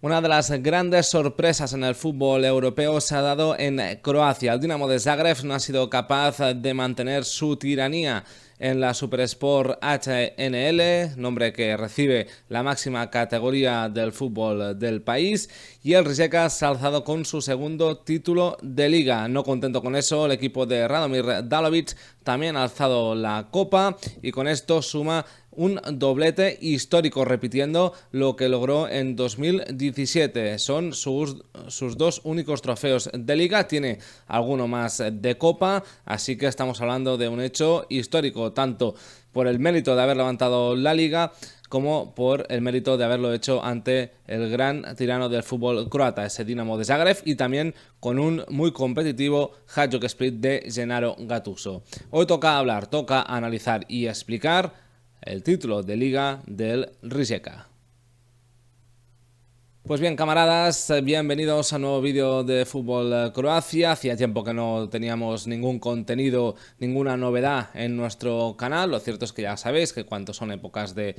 Una de las grandes sorpresas en el fútbol europeo se ha dado en Croacia. El Dinamo de Zagreb no ha sido capaz de mantener su tiranía en la Supersport HNL, nombre que recibe la máxima categoría del fútbol del país, y el Rijeka se ha alzado con su segundo título de liga. No contento con eso, el equipo de Radomir Dalovic también ha alzado la copa y con esto suma un doblete histórico, repitiendo lo que logró en 2017. Son sus dos únicos trofeos de liga, tiene alguno más de copa, así que estamos hablando de un hecho histórico, tanto por el mérito de haber levantado la liga como por el mérito de haberlo hecho ante el gran tirano del fútbol croata, ese Dinamo de Zagreb, y también con un muy competitivo Hajduk Split de Gennaro Gattuso. Hoy toca hablar, toca analizar y explicar el título de liga del Rijeka. Pues bien, camaradas, bienvenidos a un nuevo vídeo de Fútbol Croacia. Hacía tiempo que no teníamos ningún contenido, ninguna novedad en nuestro canal. Lo cierto es que ya sabéis que cuando son épocas de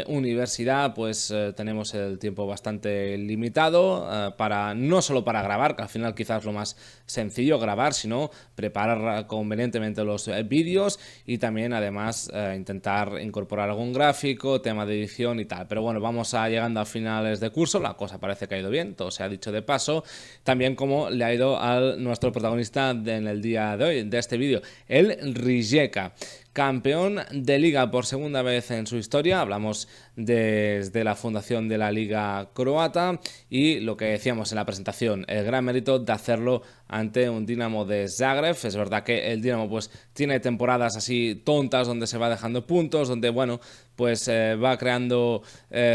universidad, pues tenemos el tiempo bastante limitado, no solo para grabar, que al final quizás lo más sencillo grabar, sino preparar convenientemente los vídeos y también además intentar incorporar algún gráfico, tema de edición y tal. Pero bueno, vamos llegando a finales de curso. La cosa parece que ha ido bien, todo se ha dicho de paso. También como le ha ido a nuestro protagonista en el día de hoy, de este vídeo, el Rijeka. Campeón de liga por segunda vez en su historia. Hablamos desde la fundación de la liga croata y lo que decíamos en la presentación, el gran mérito de hacerlo ante un Dinamo de Zagreb. Es verdad que el Dinamo pues tiene temporadas así tontas donde se va dejando puntos, donde bueno, pues va creando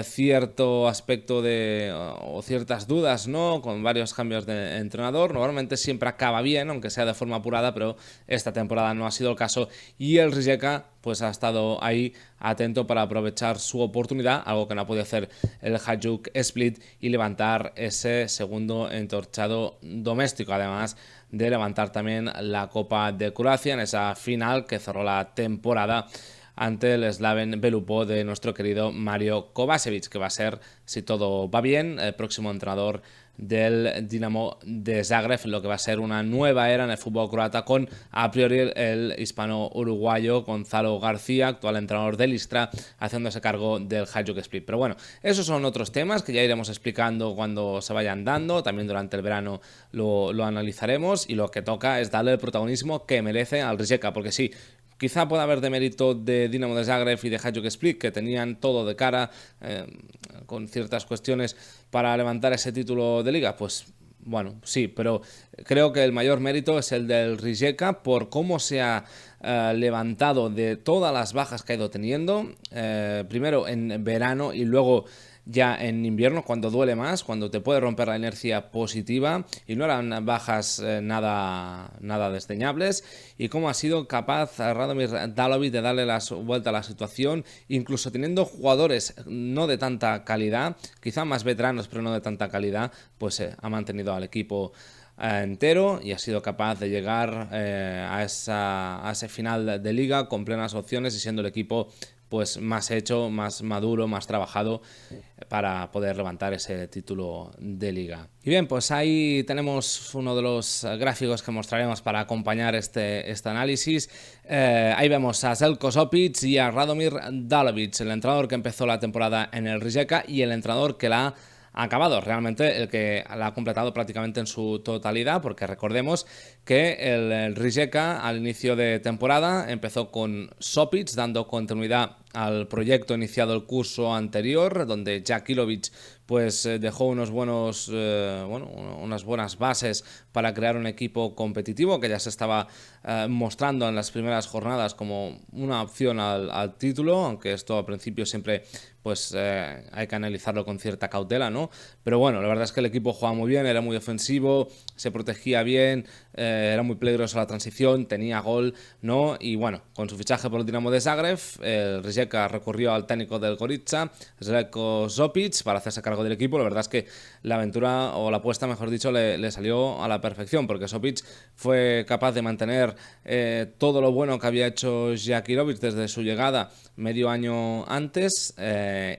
cierto aspecto de o ciertas dudas, ¿no? Con varios cambios de entrenador. Normalmente siempre acaba bien, aunque sea de forma apurada, pero esta temporada no ha sido el caso y el Rijeka pues ha estado ahí atento para aprovechar su oportunidad, algo que no ha podido hacer el Hajduk Split, y levantar ese segundo entorchado doméstico, además de levantar también la Copa de Croacia en esa final que cerró la temporada ante el Slaven Belupo de nuestro querido Mario Kovačević, que va a ser, si todo va bien, el próximo entrenador del Dinamo de Zagreb, lo que va a ser una nueva era en el fútbol croata con a priori el hispano-uruguayo Gonzalo García, actual entrenador del Istra, haciéndose cargo del Hajduk Split. Pero bueno, esos son otros temas que ya iremos explicando cuando se vayan dando, también durante el verano lo analizaremos, y lo que toca es darle el protagonismo que merece al Rijeka, porque sí, quizá pueda haber de mérito de Dinamo de Zagreb y de Hajduk Split, que tenían todo de cara, con ciertas cuestiones para levantar ese título de liga. Pues bueno, sí, pero creo que el mayor mérito es el del Rijeka por cómo se ha levantado de todas las bajas que ha ido teniendo, primero en verano y luego ya en invierno, cuando duele más, cuando te puede romper la inercia positiva, y no eran bajas nada desdeñables, y cómo ha sido capaz Radomir Dalovic de darle la vuelta a la situación, incluso teniendo jugadores no de tanta calidad, quizá más veteranos pero no de tanta calidad, pues ha mantenido al equipo entero y ha sido capaz de llegar a ese final de liga con plenas opciones y siendo el equipo pues más hecho, más maduro, más trabajado para poder levantar ese título de liga. Y bien, pues ahí tenemos uno de los gráficos que mostraremos para acompañar este análisis. Ahí vemos a Željko Šopić y a Radomir Dalovic, el entrenador que empezó la temporada en el Rijeka y el entrenador que la ha acabado, realmente el que la ha completado prácticamente en su totalidad, porque recordemos que el Rijeka al inicio de temporada empezó con Šopić dando continuidad al proyecto iniciado el curso anterior, donde Jakilovic pues dejó unas buenas bases para crear un equipo competitivo que ya se estaba mostrando en las primeras jornadas como una opción al título, aunque esto al principio siempre pues hay que analizarlo con cierta cautela, ¿no? Pero bueno, la verdad es que el equipo jugaba muy bien, era muy ofensivo, se protegía bien, era muy peligroso la transición, tenía gol, ¿no? Y bueno, con su fichaje por el Dinamo de Zagreb, el Rijeka recurrió al técnico del Gorica, Željko Zopić, para hacerse cargo del equipo. La verdad es que la aventura, o la apuesta, mejor dicho, le salió a la perfección, porque Zopić fue capaz de mantener todo lo bueno que había hecho Jakirovic desde su llegada medio año antes,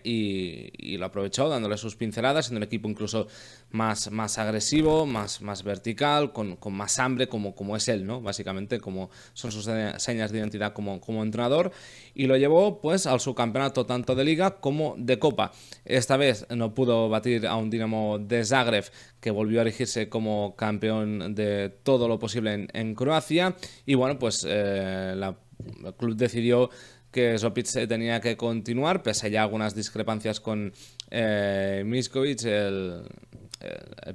y lo aprovechó dándole sus pinceladas, siendo un equipo incluso más agresivo, más vertical, con más hambre, como es él, ¿no? Básicamente, como son sus señas de identidad como entrenador, y lo llevó pues al subcampeonato tanto de Liga como de Copa. Esta vez no pudo batir a un Dinamo de Zagreb, que volvió a erigirse como campeón de todo lo posible en Croacia, y bueno, pues el club decidió que Zopić tenía que continuar, pese a ya algunas discrepancias con Miskovic, el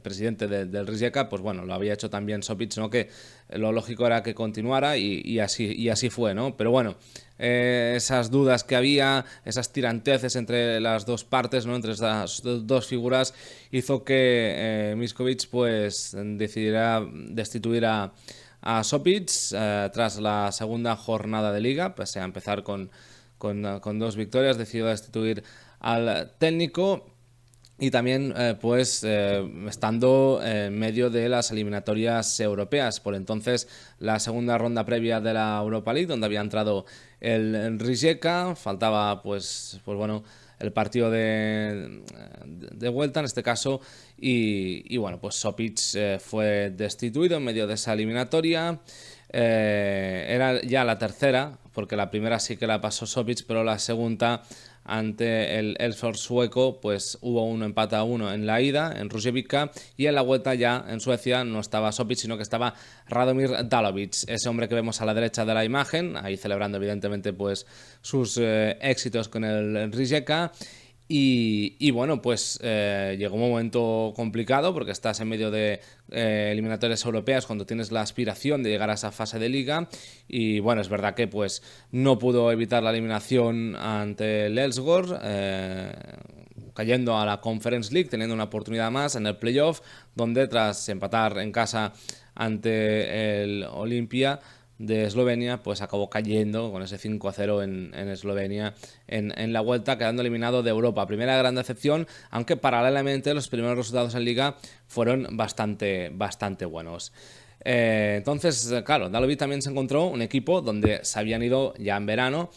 presidente del Rijeka. Pues bueno, lo había hecho también Zopić, ¿no? Que lo lógico era que continuara, y así fue, ¿no? Pero bueno, esas dudas que había, esas tiranteces entre las dos partes, ¿no? Entre esas dos figuras, hizo que Miskovic pues decidiera destituir a Zopić tras la segunda jornada de Liga. Pese a empezar con 2 victorias, decidió destituir al técnico. Y también estando en medio de las eliminatorias europeas, por entonces la segunda ronda previa de la Europa League, donde había entrado el Rijeka, faltaba pues bueno, el partido de vuelta en este caso, y bueno, pues Zopić fue destituido en medio de esa eliminatoria. Era ya la tercera, porque la primera sí que la pasó Zopić, pero la segunda, ante el Elfsborg sueco, pues hubo un empate a 1 en la ida en Ruževica, y en la vuelta ya en Suecia no estaba Zopić, sino que estaba Radomir Dalovic, ese hombre que vemos a la derecha de la imagen, ahí celebrando evidentemente pues sus éxitos con el Rijeka. Y bueno, pues llegó un momento complicado, porque estás en medio de eliminatorias europeas cuando tienes la aspiración de llegar a esa fase de Liga, y bueno, es verdad que pues no pudo evitar la eliminación ante el Elfsborg, cayendo a la Conference League, teniendo una oportunidad más en el playoff, donde tras empatar en casa ante el Olimpia de Eslovenia, pues acabó cayendo con ese 5-0 en Eslovenia en la vuelta, quedando eliminado de Europa. Primera gran decepción, aunque paralelamente los primeros resultados en Liga fueron bastante buenos. Entonces, claro, Dalovic también se encontró un equipo donde se habían ido ya en verano,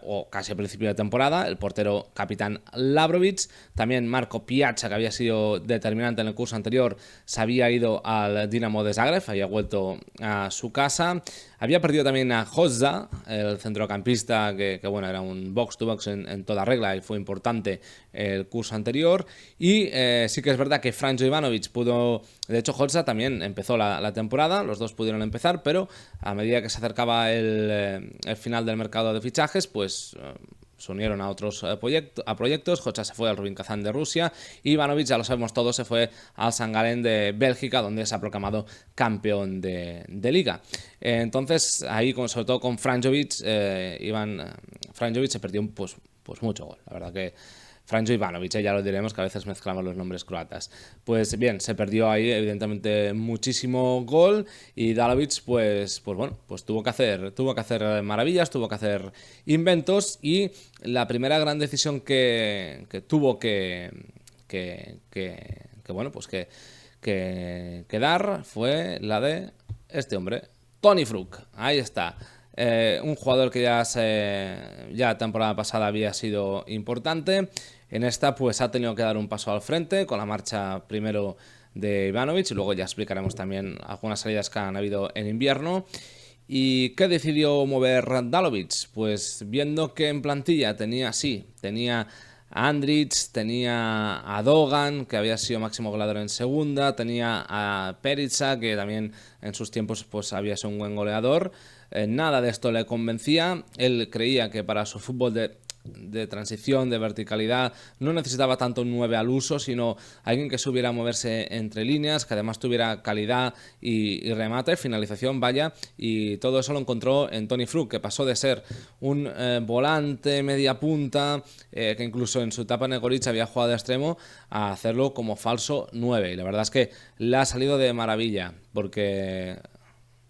o casi al principio de temporada, el portero capitán Labrovic, también Marco Piazza, que había sido determinante en el curso anterior, se había ido al Dinamo de Zagreb, había vuelto a su casa. Había perdido también a Hozza, el centrocampista que bueno, era un box-to-box en toda regla y fue importante el curso anterior. Y sí que es verdad que Franjo Ivanovic pudo... De hecho, Hozza también empezó la temporada, los dos pudieron empezar, pero a medida que se acercaba el final del mercado de fichajes, pues... se unieron a otros proyectos. Hozza se fue al Rubin Kazán de Rusia, y Ivanovic, ya lo sabemos todos, se fue al St. Gallen de Bélgica, donde se ha proclamado campeón de Liga. Entonces ahí, sobre todo con Franjovic, Franjovic se perdió pues mucho gol. La verdad que Franjo Ivanovic, ya lo diremos, que a veces mezclamos los nombres croatas. Pues bien, se perdió ahí evidentemente muchísimo gol, y Dalovic pues bueno, pues tuvo que hacer maravillas, tuvo que hacer inventos, y la primera gran decisión que tuvo que dar fue la de este hombre, Toni Fruk. Ahí está. Un jugador que ya la temporada pasada había sido importante. En esta pues ha tenido que dar un paso al frente con la marcha primero de Ivanovic, y luego ya explicaremos también algunas salidas que han habido en invierno. ¿Y qué decidió mover Dalovic? Pues viendo que en plantilla tenía a Andrić, tenía a Dogan, que había sido máximo goleador en segunda, tenía a Perica, que también en sus tiempos pues había sido un buen goleador. Nada de esto le convencía. Él creía que para su fútbol de transición, de verticalidad, no necesitaba tanto un 9 al uso, sino alguien que supiera moverse entre líneas, que además tuviera calidad y remate, finalización, vaya, y todo eso lo encontró en Toni Fruk, que pasó de ser un volante media punta, que incluso en su etapa en el Gorica había jugado de extremo, a hacerlo como falso 9, y la verdad es que le ha salido de maravilla, porque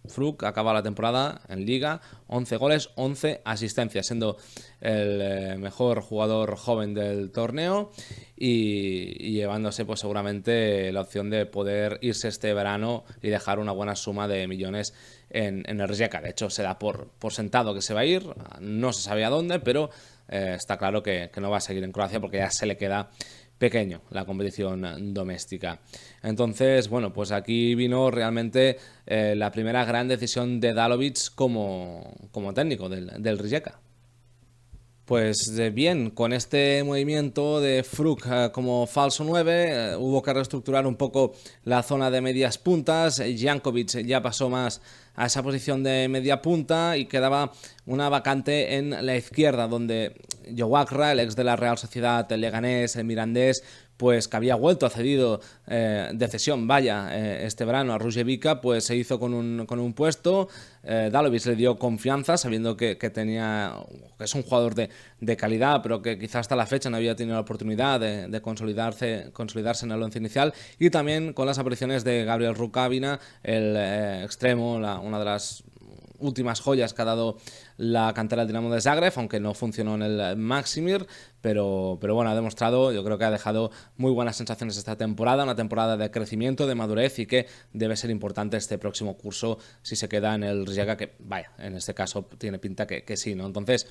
Fruk acaba la temporada en Liga, 11 goles, 11 asistencias, siendo el mejor jugador joven del torneo y llevándose pues seguramente la opción de poder irse este verano y dejar una buena suma de millones en el Rijeka. De hecho, se da por sentado que se va a ir, no se sabe a dónde, pero está claro que no va a seguir en Croacia porque ya se le queda pequeño la competición doméstica. Entonces, bueno, pues aquí vino realmente la primera gran decisión de Dalovic como técnico del Rijeka. Pues bien, con este movimiento de Fruk como falso 9 hubo que reestructurar un poco la zona de medias puntas. Jankovic ya pasó más a esa posición de media punta y quedaba una vacante en la izquierda donde Jowakra, el ex de la Real Sociedad, el Leganés, el Mirandés, pues que había vuelto cedido de cesión, este verano a Rujevica, pues se hizo con un puesto. Dalovic le dio confianza, sabiendo que es un jugador de calidad, pero que quizás hasta la fecha no había tenido la oportunidad de consolidarse en el once inicial, y también con las apariciones de Gabriel Rukavina, el extremo, una de las últimas joyas que ha dado la cantera del Dinamo de Zagreb, aunque no funcionó en el Maksimir, pero bueno, ha demostrado, yo creo que ha dejado muy buenas sensaciones esta temporada, una temporada de crecimiento, de madurez, y que debe ser importante este próximo curso si se queda en el Rijeka, que vaya, en este caso tiene pinta que sí, ¿no? Entonces,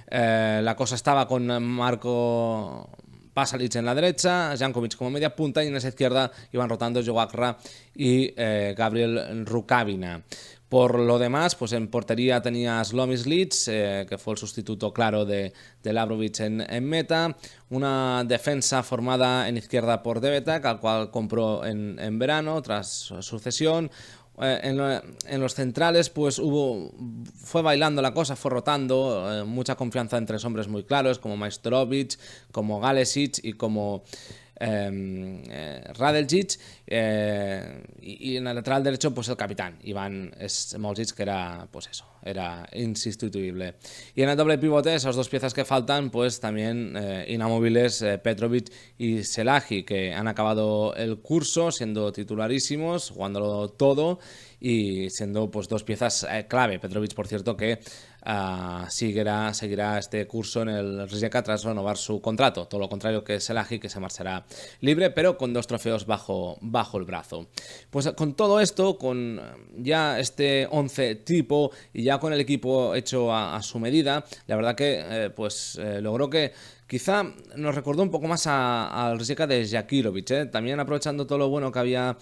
la cosa estaba con Marco Pasalic en la derecha, Jankovic como media punta, y en esa izquierda iban rotando Jowakra y Gabriel Rukavina. Por lo demás, pues en portería tenía Slomislic, que fue el sustituto claro de Labrovic en meta. Una defensa formada en izquierda por Devetak, al cual compró en verano tras su cesión. En los centrales pues fue bailando la cosa, fue rotando, mucha confianza en tres hombres muy claros como Majstorovic, como Galesic y como Radeljic, y en el lateral derecho pues el capitán Ivan Smoljic, que era pues eso, era insustituible. Y en el doble pivote, esas dos piezas que faltan, pues también inamovibles, Petrovic y Selaji, que han acabado el curso siendo titularísimos, jugándolo todo y siendo pues dos piezas clave. Petrovic, por cierto, que seguirá este curso en el Rijeka tras renovar su contrato, todo lo contrario que Selaji, que se marchará libre, pero con 2 trofeos bajo el brazo. Pues con todo esto, con ya este 11 tipo y ya con el equipo hecho a su medida, la verdad que logró que quizá nos recordó un poco más al Rijeka de Jakirovic, también aprovechando todo lo bueno que había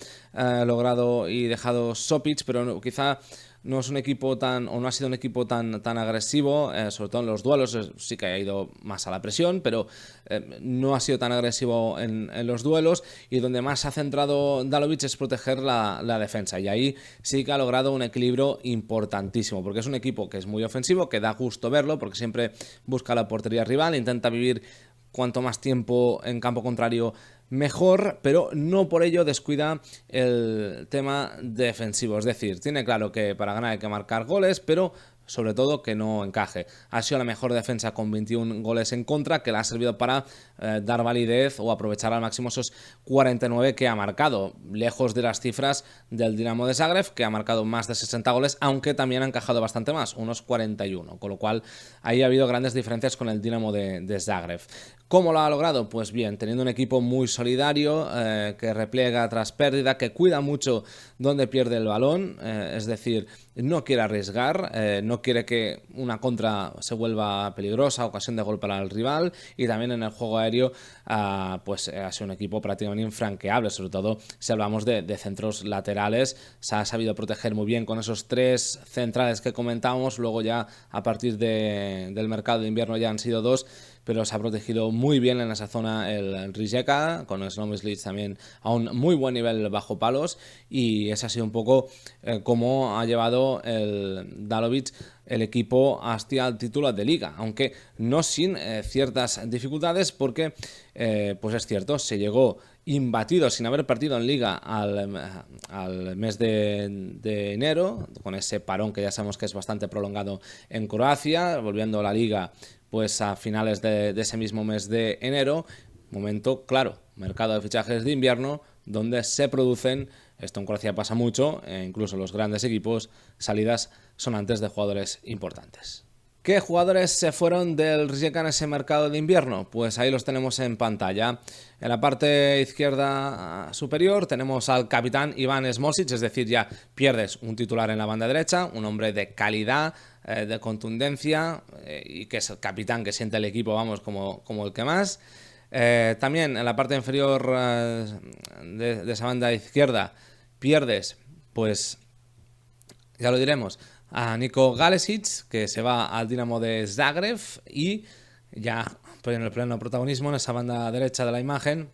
logrado y dejado Sopic, pero quizá no es un equipo no ha sido un equipo tan agresivo, sobre todo en los duelos. Sí que ha ido más a la presión, pero no ha sido tan agresivo en los duelos, y donde más se ha centrado Dalovic es proteger la defensa, y ahí sí que ha logrado un equilibrio importantísimo, porque es un equipo que es muy ofensivo, que da gusto verlo, porque siempre busca la portería rival, intenta vivir cuanto más tiempo en campo contrario mejor, pero no por ello descuida el tema defensivo. Es decir, tiene claro que para ganar hay que marcar goles, pero sobre todo que no encaje. Ha sido la mejor defensa con 21 goles en contra, que le ha servido para dar validez o aprovechar al máximo esos 49 que ha marcado, lejos de las cifras del Dinamo de Zagreb, que ha marcado más de 60 goles, aunque también ha encajado bastante más, unos 41, con lo cual ahí ha habido grandes diferencias con el Dinamo de Zagreb. ¿Cómo lo ha logrado? Pues bien, teniendo un equipo muy solidario, que repliega tras pérdida, que cuida mucho donde pierde el balón, es decir, no quiere arriesgar, no quiere que una contra se vuelva peligrosa, ocasión de gol para el rival, y también en el juego aéreo pues ha sido un equipo prácticamente infranqueable, sobre todo si hablamos de centros laterales. Se ha sabido proteger muy bien con esos 3 centrales que comentábamos, luego ya a partir del mercado de invierno ya han sido 2, pero se ha protegido muy bien en esa zona el Rijeka, con Slomislic también a un muy buen nivel bajo palos, y ese ha sido un poco cómo ha llevado el Dalovic el equipo hasta el título de Liga, aunque no sin ciertas dificultades, porque pues es cierto, se llegó imbatido sin haber partido en Liga al mes de enero, con ese parón que ya sabemos que es bastante prolongado en Croacia, volviendo a la Liga pues a finales de ese mismo mes de enero, momento, claro, mercado de fichajes de invierno, donde se producen Esto en Croacia pasa mucho, incluso los grandes equipos, salidas son antes de jugadores importantes. ¿Qué jugadores se fueron del Rijeka en ese mercado de invierno? Pues ahí los tenemos en pantalla. En la parte izquierda superior tenemos al capitán Ivan Smosic, es decir, ya pierdes un titular en la banda derecha, un hombre de calidad, de contundencia, y que es el capitán que siente el equipo, vamos, como el que más. También en la parte inferior de esa banda izquierda pierdes, pues ya lo diremos, a Niko Galesic, que se va al Dinamo de Zagreb, y ya en el pleno protagonismo en esa banda derecha de la imagen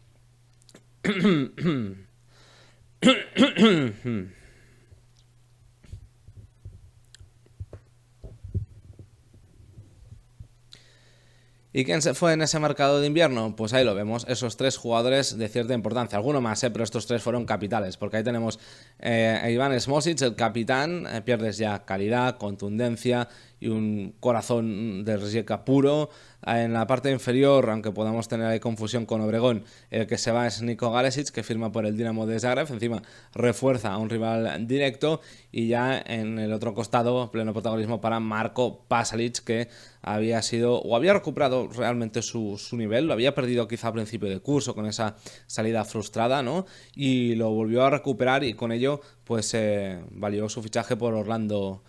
¿Y quién se fue en ese mercado de invierno? Pues ahí lo vemos, esos tres jugadores de cierta importancia. Alguno más, pero estos tres fueron capitales, porque ahí tenemos a Ivan Smosic, el capitán, pierdes ya calidad, contundencia y un corazón de Rijeka puro. En la parte inferior, aunque podamos tener ahí confusión con Obregón, el que se va es Niko Galesic, que firma por el Dinamo de Zagreb, encima refuerza a un rival directo, y ya en el otro costado, pleno protagonismo para Marko Pasalic, que había sido o había recuperado realmente su nivel, lo había perdido quizá a principio de curso con esa salida frustrada, ¿no? Y lo volvió a recuperar, y con ello pues valió su fichaje por Orlando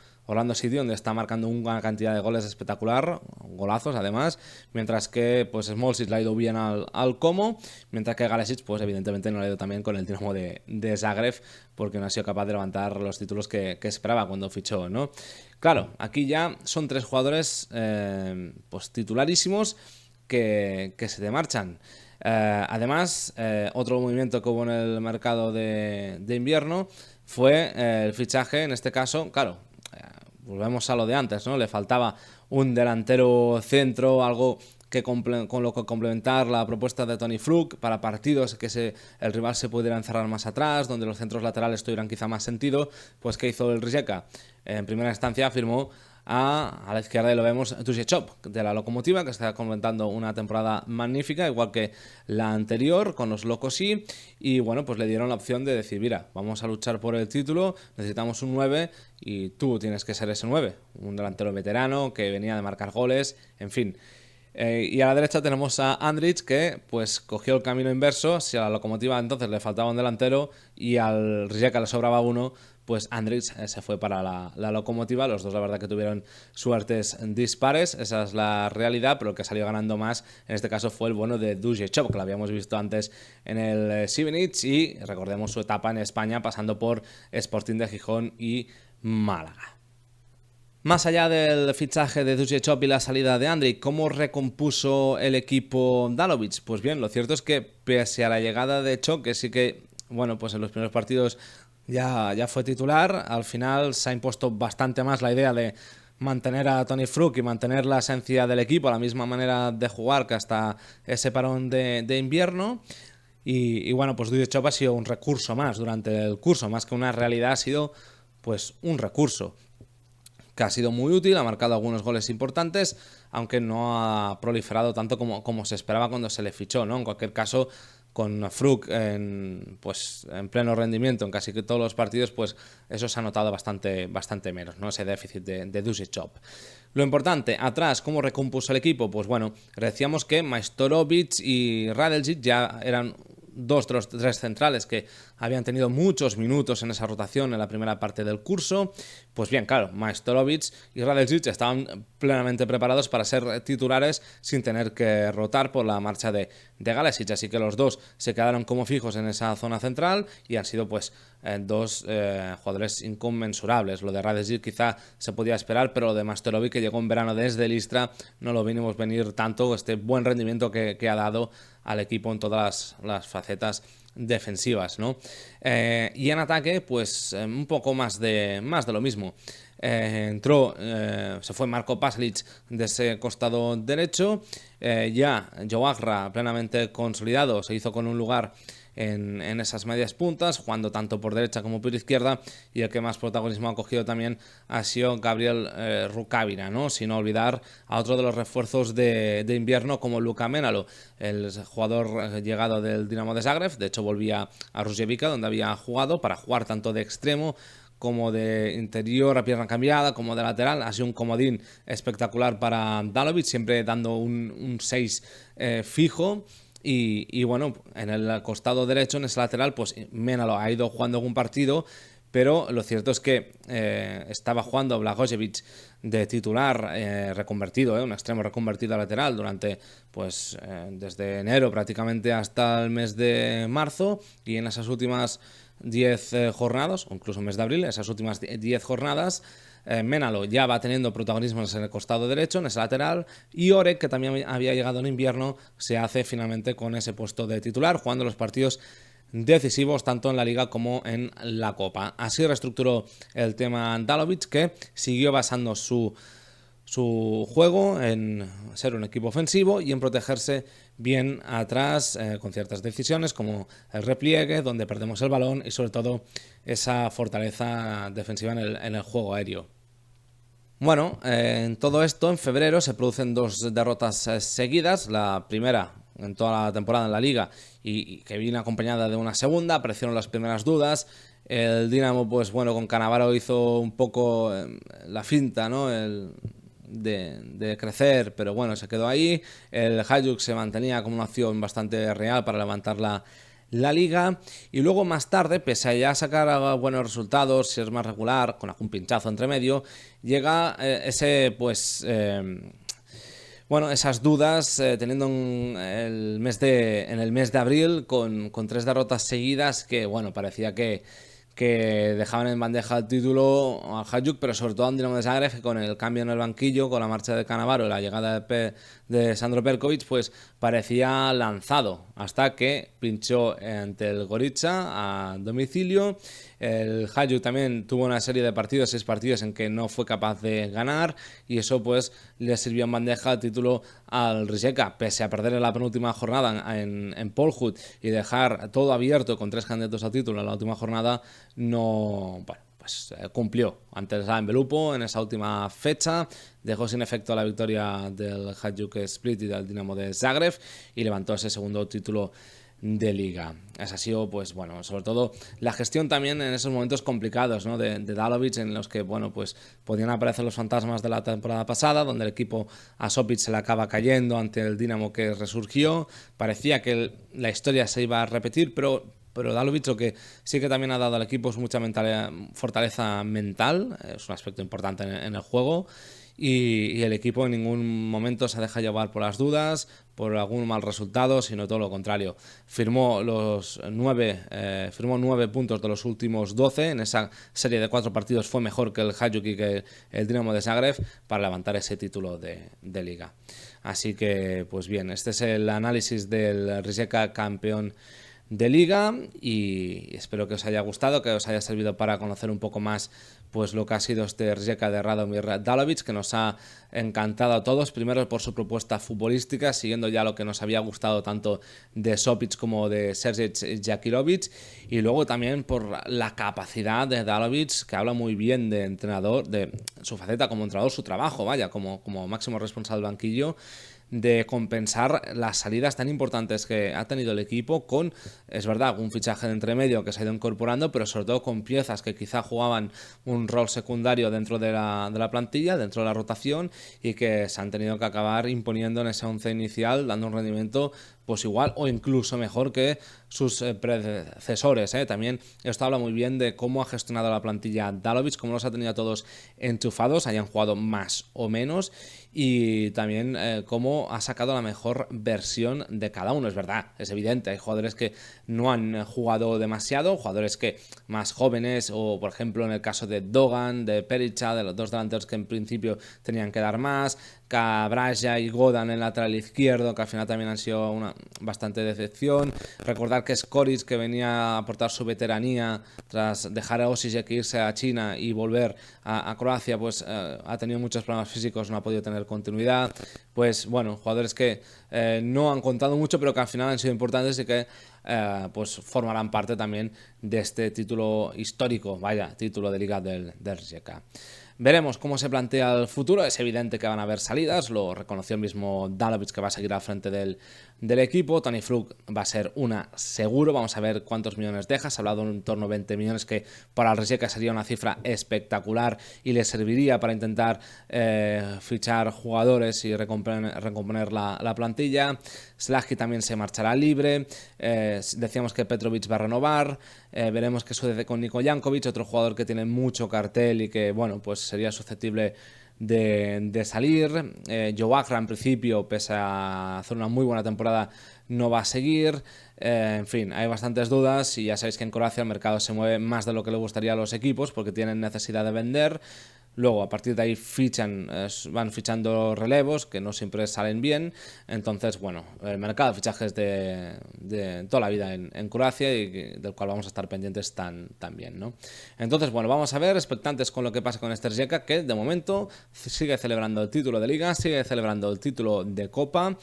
City, donde está marcando una cantidad de goles espectacular, golazos además, mientras que pues Smolcic le ha ido bien al Como, mientras que Galesic pues evidentemente no le ha ido también con el Dinamo de Zagreb, porque no ha sido capaz de levantar los títulos que esperaba cuando fichó, ¿no? Claro, aquí ya son tres jugadores pues titularísimos que se te marchan. Además, otro movimiento que hubo en el mercado de invierno fue el fichaje, en este caso, claro, volvemos a lo de antes, ¿no? Le faltaba un delantero centro, algo que con lo que complementar la propuesta de Tony Fruk para partidos que el rival se pudiera encerrar más atrás, donde los centros laterales tuvieran quizá más sentido. Pues ¿qué hizo el Rijeka? En primera instancia firmó a la izquierda, y lo vemos, Dušečov, de la Lokomotiva, que está comentando una temporada magnífica, igual que la anterior con los Lokosi, y bueno, pues le dieron la opción de decir, mira, vamos a luchar por el título, necesitamos un 9 y tú tienes que ser ese 9, un delantero veterano que venía de marcar goles, en fin. Y a la derecha tenemos a Andrić, que pues cogió el camino inverso. Si a la Lokomotiva entonces le faltaba un delantero y al Rijeka le sobraba uno, pues Andrić se fue para la Lokomotiva. Los dos la verdad que tuvieron suertes dispares, esa es la realidad, pero el que salió ganando más en este caso fue el bueno de Dušečov, que lo habíamos visto antes en el Šibenik, y recordemos su etapa en España pasando por Sporting de Gijón y Málaga. Más allá del fichaje de Dušečov y la salida de Andrić, ¿cómo recompuso el equipo Dalovic? Pues bien, lo cierto es que pese a la llegada de Čok, que sí que, bueno, pues en los primeros partidos ya fue titular, al final se ha impuesto bastante más la idea de mantener a Tony Fruk y mantener la esencia del equipo, la misma manera de jugar que hasta ese parón de invierno. Y bueno, pues Dušečov ha sido un recurso más durante el curso, más que una realidad, ha sido pues un recurso que ha sido muy útil, ha marcado algunos goles importantes, aunque no ha proliferado tanto como se esperaba cuando se le fichó, ¿no? En cualquier caso, con Fruk en pleno rendimiento en casi todos los partidos, pues eso se ha notado bastante menos, ¿no? Ese déficit de Dušečov. Lo importante, atrás, ¿cómo recompuso el equipo? Pues bueno, decíamos que Majstorovic y Radeljic ya eran dos de los tres centrales que habían tenido muchos minutos en esa rotación en la primera parte del curso. Pues bien, claro, Majstorovic y Radeljic estaban plenamente preparados para ser titulares sin tener que rotar por la marcha de Galesic, así que los dos se quedaron como fijos en esa zona central y han sido pues dos jugadores inconmensurables. Lo de Radeljic quizá se podía esperar, pero lo de Majstorovic, que llegó en verano desde el Istra, no lo vimos venir tanto, este buen rendimiento que ha dado al equipo en todas las facetas defensivas, ¿no? Y en ataque, pues un poco más de lo mismo. Se fue Marko Pasalic de ese costado derecho, ya Joagra plenamente consolidado, se hizo con un lugar en esas medias puntas, jugando tanto por derecha como por izquierda, y el que más protagonismo ha cogido también ha sido Gabriel Rukavina, ¿no? Sin olvidar a otro de los refuerzos de invierno como Luka Menalo, el jugador llegado del Dinamo de Zagreb. De hecho volvía a Rusjevica, donde había jugado, para jugar tanto de extremo como de interior a pierna cambiada, como de lateral. Ha sido un comodín espectacular para Dalovic, siempre dando un 6 fijo. Y bueno, en el costado derecho, en ese lateral, pues Menalo ha ido jugando algún partido, pero lo cierto es que estaba jugando Blagojevic de titular reconvertido, un extremo reconvertido a lateral durante, pues desde enero prácticamente hasta el mes de marzo, y en esas últimas 10 jornadas, o incluso mes de abril, esas últimas 10 jornadas, Menalo ya va teniendo protagonismo en el costado derecho, en ese lateral, y Orek, que también había llegado en invierno, se hace finalmente con ese puesto de titular, jugando los partidos decisivos tanto en la Liga como en la Copa. Así reestructuró el tema Dalovic, que siguió basando su juego en ser un equipo ofensivo y en protegerse bien atrás, con ciertas decisiones como el repliegue, donde perdemos el balón, y sobre todo esa fortaleza defensiva en el juego aéreo. Bueno, en todo esto, en febrero se producen 2 derrotas seguidas. La primera en toda la temporada en la Liga, y que viene acompañada de una segunda. Aparecieron las primeras dudas. El Dinamo, pues bueno, con Cannavaro hizo un poco la finta, ¿no? De crecer, pero bueno, se quedó ahí. El Hajduk se mantenía como una opción bastante real para levantar la Liga, y luego más tarde, pese a ya sacar buenos resultados, si es más regular, con algún pinchazo entre medio, llega ese, pues bueno, esas dudas, teniendo en el mes de abril con 3 derrotas seguidas que, bueno, parecía que dejaban en bandeja el título al Hajduk, pero sobre todo a Dinamo de Zagreb, que con el cambio en el banquillo, con la marcha de Cannavaro y la llegada de Sandro Perkovic, pues parecía lanzado, hasta que pinchó ante el Gorica a domicilio. El Hajduk también tuvo una serie de partidos, 6 partidos, en que no fue capaz de ganar, y eso pues le sirvió en bandeja el título al Rijeka, pese a perder en la penúltima jornada en Polhut y dejar todo abierto con 3 candidatos al título en la última jornada. No, bueno, pues cumplió ante el Slaven Belupo en esa última fecha, dejó sin efecto la victoria del Hajduk Split y del Dinamo de Zagreb, y levantó ese segundo título de Liga. Esa ha sido, pues bueno, sobre todo la gestión también en esos momentos complicados, ¿no? de Dalovic, en los que, bueno, pues podían aparecer los fantasmas de la temporada pasada, donde el equipo a Sopic se le acaba cayendo ante el Dinamo que resurgió. Parecía que la historia se iba a repetir, pero Dalovic, lo que sí que también ha dado al equipo es mucha fortaleza mental, es un aspecto importante en el juego, y el equipo en ningún momento se deja llevar por las dudas, por algún mal resultado, sino todo lo contrario. Firmó 9 puntos de los últimos 12, en esa serie de 4 partidos fue mejor que el Hajduk y que el Dinamo de Zagreb, para levantar ese título de Liga. Así que, pues bien, este es el análisis del Rijeka campeón de Liga, y espero que os haya gustado, que os haya servido para conocer un poco más pues lo que ha sido este Rijeka de Radomir Dalovic, que nos ha encantado a todos, primero por su propuesta futbolística, siguiendo ya lo que nos había gustado tanto de Sopic como de Sergej Jakirovic, y luego también por la capacidad de Dalovic, que habla muy bien de entrenador, de su faceta como entrenador, su trabajo, vaya, como máximo responsable del banquillo, de compensar las salidas tan importantes que ha tenido el equipo con, es verdad, un fichaje de entremedio que se ha ido incorporando, pero sobre todo con piezas que quizá jugaban un rol secundario dentro de la plantilla, dentro de la rotación, y que se han tenido que acabar imponiendo en ese 11 inicial, dando un rendimiento pues igual o incluso mejor que sus predecesores. También esto habla muy bien de cómo ha gestionado la plantilla Dalovic, cómo los ha tenido a todos enchufados, hayan jugado más o menos, y también cómo ha sacado la mejor versión de cada uno. Es verdad, es evidente, hay jugadores que no han jugado demasiado, jugadores que más jóvenes, o por ejemplo en el caso de Dogan, de Perica, de los 2 delanteros que en principio tenían que dar más, Cabralla y Godan en lateral izquierdo, que al final también han sido una bastante decepción. Recordar que Skoric, que venía a aportar su veteranía tras dejar a Osijek irse a China y volver a Croacia, pues ha tenido muchos problemas físicos, no ha podido tener continuidad. Pues bueno, jugadores que no han contado mucho, pero que al final han sido importantes y que pues formarán parte también de este título histórico, vaya, título de Liga del Rijeka. Veremos cómo se plantea el futuro. Es evidente que van a haber salidas, lo reconoció el mismo Dalovic, que va a seguir al frente del equipo. Toni Flug va a ser una seguro. Vamos a ver cuántos millones deja. Se ha hablado en torno a 20 millones, que para el Rijeka sería una cifra espectacular y le serviría para intentar fichar jugadores y recomponer la plantilla. Slajki también se marchará libre. Decíamos que Petrovic va a renovar. Veremos qué sucede con Niko Jankovic, otro jugador que tiene mucho cartel y que, bueno, pues sería susceptible de salir. Joe Agra, en principio, pese a hacer una muy buena temporada, no va a seguir. En fin, hay bastantes dudas y ya sabéis que en Croacia el mercado se mueve más de lo que le gustaría a los equipos porque tienen necesidad de vender. Luego, a partir de ahí van fichando relevos que no siempre salen bien. Entonces, bueno, el mercado de fichajes de toda la vida en Croacia y del cual vamos a estar pendientes también, ¿no? Entonces, bueno, vamos a ver, expectantes con lo que pasa con este Rijeka, que de momento sigue celebrando el título de Liga, sigue celebrando el título de Copa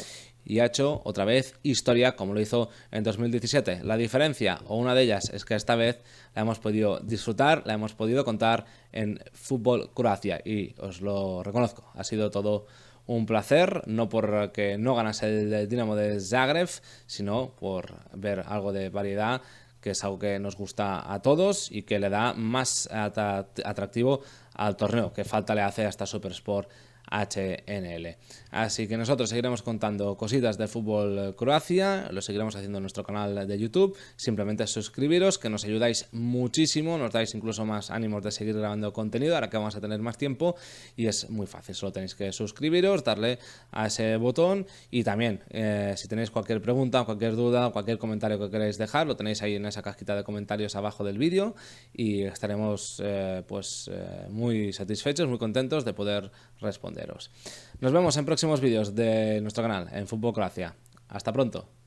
y ha hecho otra vez historia como lo hizo en 2017. La diferencia, o una de ellas, es que esta vez la hemos podido disfrutar, la hemos podido contar en Fútbol Croacia y os lo reconozco, ha sido todo un placer, no porque no ganase el Dinamo de Zagreb, sino por ver algo de variedad, que es algo que nos gusta a todos y que le da más atractivo al torneo, que falta le hace a esta Supersport HNL. Así que nosotros seguiremos contando cositas de Fútbol Croacia, lo seguiremos haciendo en nuestro canal de YouTube. Simplemente suscribiros, que nos ayudáis muchísimo, nos dais incluso más ánimos de seguir grabando contenido ahora que vamos a tener más tiempo, y es muy fácil, solo tenéis que suscribiros, darle a ese botón y también si tenéis cualquier pregunta, cualquier duda, cualquier comentario que queráis dejar, lo tenéis ahí en esa cajita de comentarios abajo del vídeo y estaremos muy satisfechos, muy contentos de poder responder. Nos vemos en próximos vídeos de nuestro canal en Fútbol Croacia. Hasta pronto.